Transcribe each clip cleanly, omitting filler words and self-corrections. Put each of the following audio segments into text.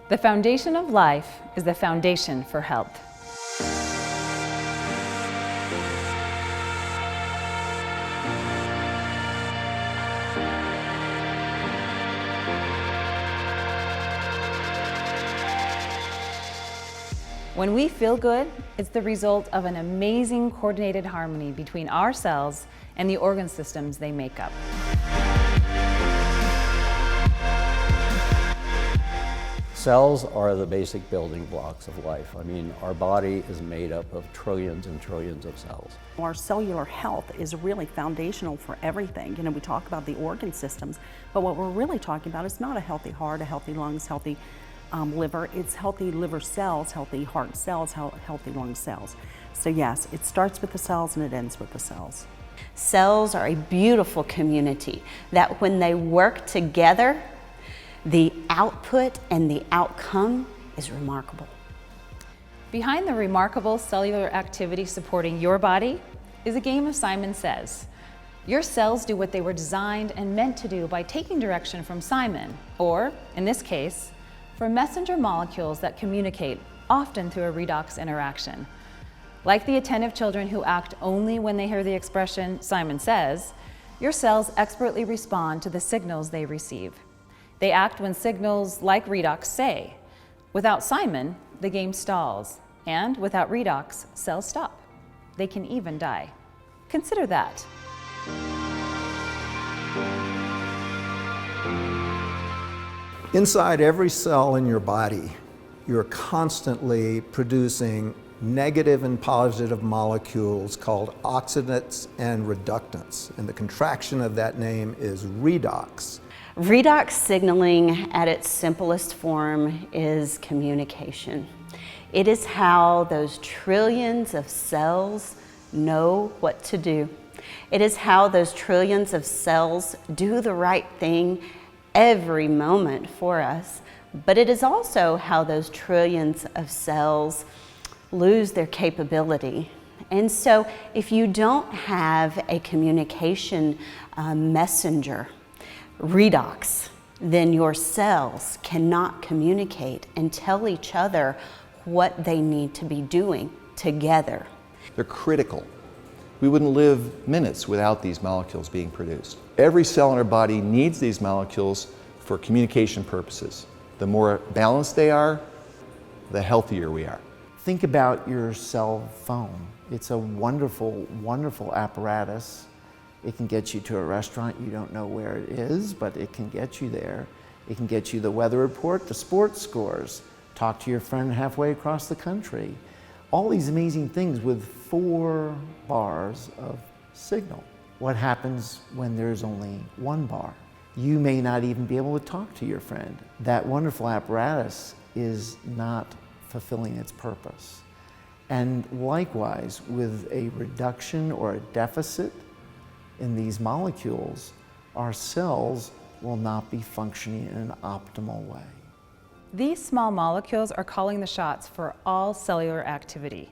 The foundation of life is the foundation for health. When we feel good, it's the result of an amazing coordinated harmony between our cells and the organ systems they make up. Cells are the basic building blocks of life. I mean, our body is made up of trillions and trillions of cells. Our cellular health is really foundational for everything. You know, we talk about the organ systems, but what we're really talking about is not a healthy heart, a healthy lungs, healthy liver. It's healthy liver cells, healthy heart cells, healthy lung cells. So yes, it starts with the cells and it ends with the cells. Cells are a beautiful community that when they work together, the output and the outcome is remarkable. Behind the remarkable cellular activity supporting your body is a game of Simon Says. Your cells do what they were designed and meant to do by taking direction from Simon, or, in this case, from messenger molecules that communicate, often through a redox interaction. Like the attentive children who act only when they hear the expression, Simon says, your cells expertly respond to the signals they receive. They act when signals like redox say. Without Simon, the game stalls, and without redox, cells stop. They can even die. Consider that. Inside every cell in your body, you're constantly producing negative and positive molecules called oxidants and reductants. And the contraction of that name is redox. Redox signaling at its simplest form is communication. It is how those trillions of cells know what to do. It is how those trillions of cells do the right thing every moment for us, but it is also how those trillions of cells lose their capability. And so if you don't have a communication messenger, redox, then your cells cannot communicate and tell each other what they need to be doing together. They're critical. We wouldn't live minutes without these molecules being produced. Every cell in our body needs these molecules for communication purposes. The more balanced they are, the healthier we are. Think about your cell phone. It's a wonderful, wonderful apparatus. It can get you to a restaurant you don't know where it is, but it can get you there. It can get you the weather report, the sports scores, talk to your friend halfway across the country. All these amazing things with 4 bars of signal. What happens when there's only 1 bar? You may not even be able to talk to your friend. That wonderful apparatus is not fulfilling its purpose. And likewise, with a reduction or a deficit in these molecules, our cells will not be functioning in an optimal way. These small molecules are calling the shots for all cellular activity.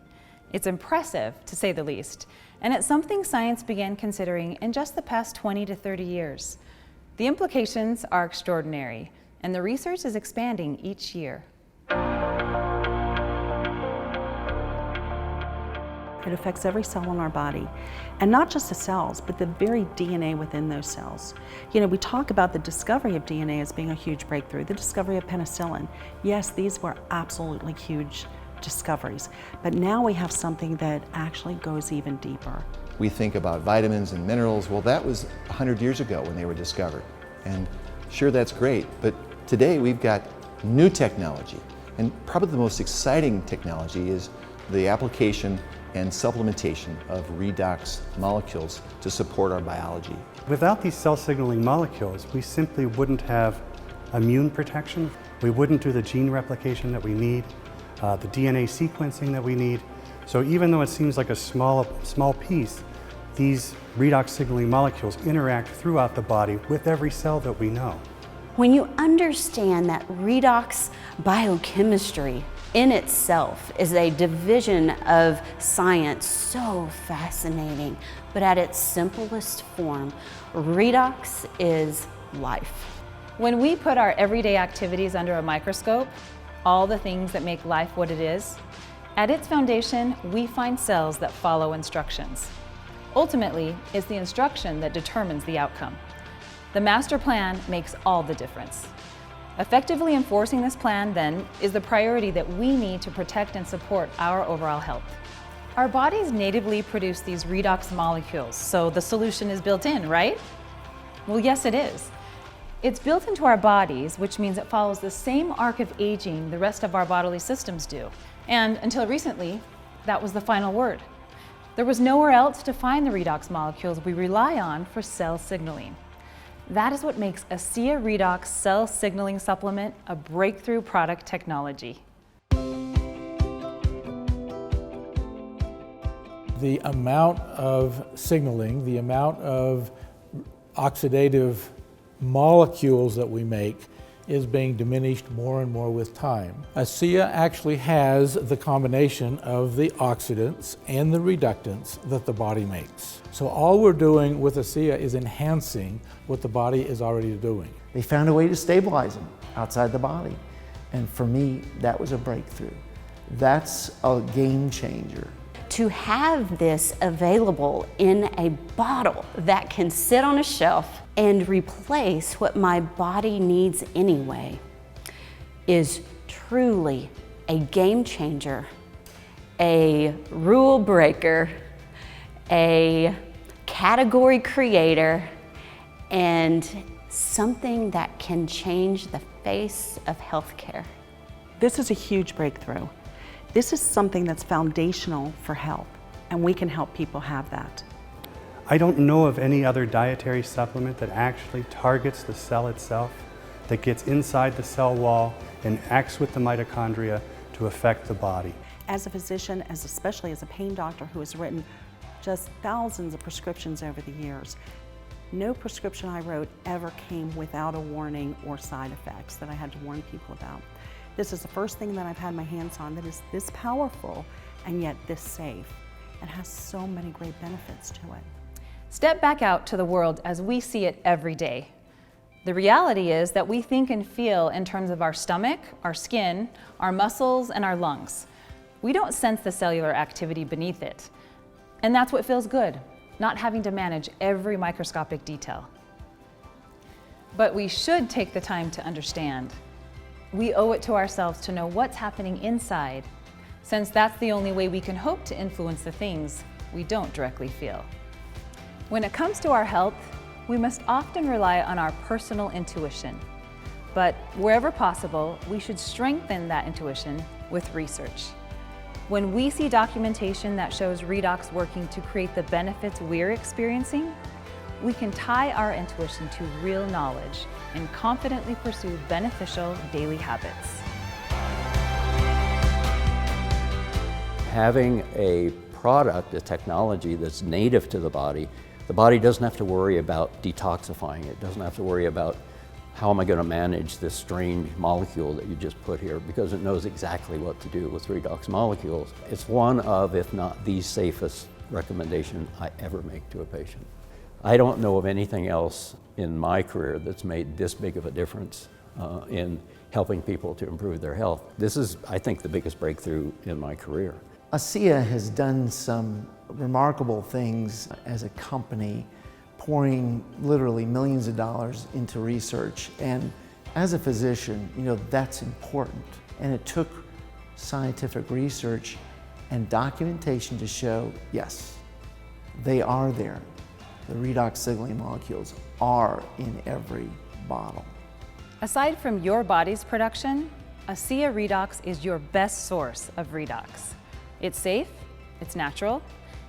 It's impressive, to say the least, and it's something science began considering in just the past 20 to 30 years. The implications are extraordinary, and the research is expanding each year. It affects every cell in our body, and not just the cells, but the very DNA within those cells. You know, we talk about the discovery of DNA as being a huge breakthrough, the discovery of penicillin. Yes, these were absolutely huge discoveries, but now we have something that actually goes even deeper. We think about vitamins and minerals. Well, that was 100 years ago when they were discovered. And sure, that's great, but today we've got new technology. And probably the most exciting technology is the application and supplementation of redox molecules to support our biology. Without these cell signaling molecules, we simply wouldn't have immune protection. We wouldn't do the gene replication that we need, the DNA sequencing that we need. So even though it seems like a small piece, these redox signaling molecules interact throughout the body with every cell that we know. When you understand that redox biochemistry in itself is a division of science so fascinating, but at its simplest form, redox is life. When we put our everyday activities under a microscope, all the things that make life what it is, at its foundation, we find cells that follow instructions. Ultimately, it's the instruction that determines the outcome. The master plan makes all the difference. Effectively enforcing this plan, then, is the priority that we need to protect and support our overall health. Our bodies natively produce these redox molecules, so the solution is built in, right? Well, yes, it is. It's built into our bodies, which means it follows the same arc of aging the rest of our bodily systems do. And until recently, that was the final word. There was nowhere else to find the redox molecules we rely on for cell signaling. That is what makes Asea Redox Cell Signaling Supplement a breakthrough product technology. The amount of signaling, the amount of oxidative molecules that we make is being diminished more and more with time. Asea actually has the combination of the oxidants and the reductants that the body makes. So all we're doing with Asea is enhancing what the body is already doing. They found a way to stabilize them outside the body. And for me, that was a breakthrough. That's a game changer. To have this available in a bottle that can sit on a shelf and replace what my body needs anyway is truly a game changer, a rule breaker, a category creator, and something that can change the face of healthcare. This is a huge breakthrough. This is something that's foundational for health, and we can help people have that. I don't know of any other dietary supplement that actually targets the cell itself, that gets inside the cell wall and acts with the mitochondria to affect the body. As a physician, especially as a pain doctor who has written just thousands of prescriptions over the years, no prescription I wrote ever came without a warning or side effects that I had to warn people about. This is the first thing that I've had my hands on that is this powerful and yet this safe and has so many great benefits to it. Step back out to the world as we see it every day. The reality is that we think and feel in terms of our stomach, our skin, our muscles, and our lungs. We don't sense the cellular activity beneath it. And that's what feels good, not having to manage every microscopic detail. But we should take the time to understand. We owe it to ourselves to know what's happening inside, since that's the only way we can hope to influence the things we don't directly feel. When it comes to our health, we must often rely on our personal intuition. But wherever possible, we should strengthen that intuition with research. When we see documentation that shows redox working to create the benefits we're experiencing, we can tie our intuition to real knowledge and confidently pursue beneficial daily habits. Having a product, a technology that's native to the body doesn't have to worry about detoxifying it, doesn't have to worry about how am I going to manage this strange molecule that you just put here, because it knows exactly what to do with redox molecules. It's one of, if not the safest recommendation I ever make to a patient. I don't know of anything else in my career that's made this big of a difference in helping people to improve their health. This is, I think, the biggest breakthrough in my career. Asea has done some remarkable things as a company, pouring literally millions of dollars into research. And as a physician, that's important. And it took scientific research and documentation to show, yes, they are there. The redox signaling molecules are in every bottle. Aside from your body's production, Asea Redox is your best source of redox. It's safe, it's natural,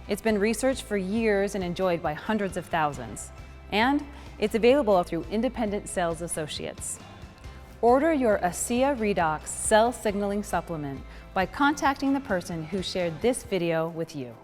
it's been researched for years and enjoyed by hundreds of thousands, and it's available through independent sales associates. Order your Asea Redox Cell Signaling Supplement by contacting the person who shared this video with you.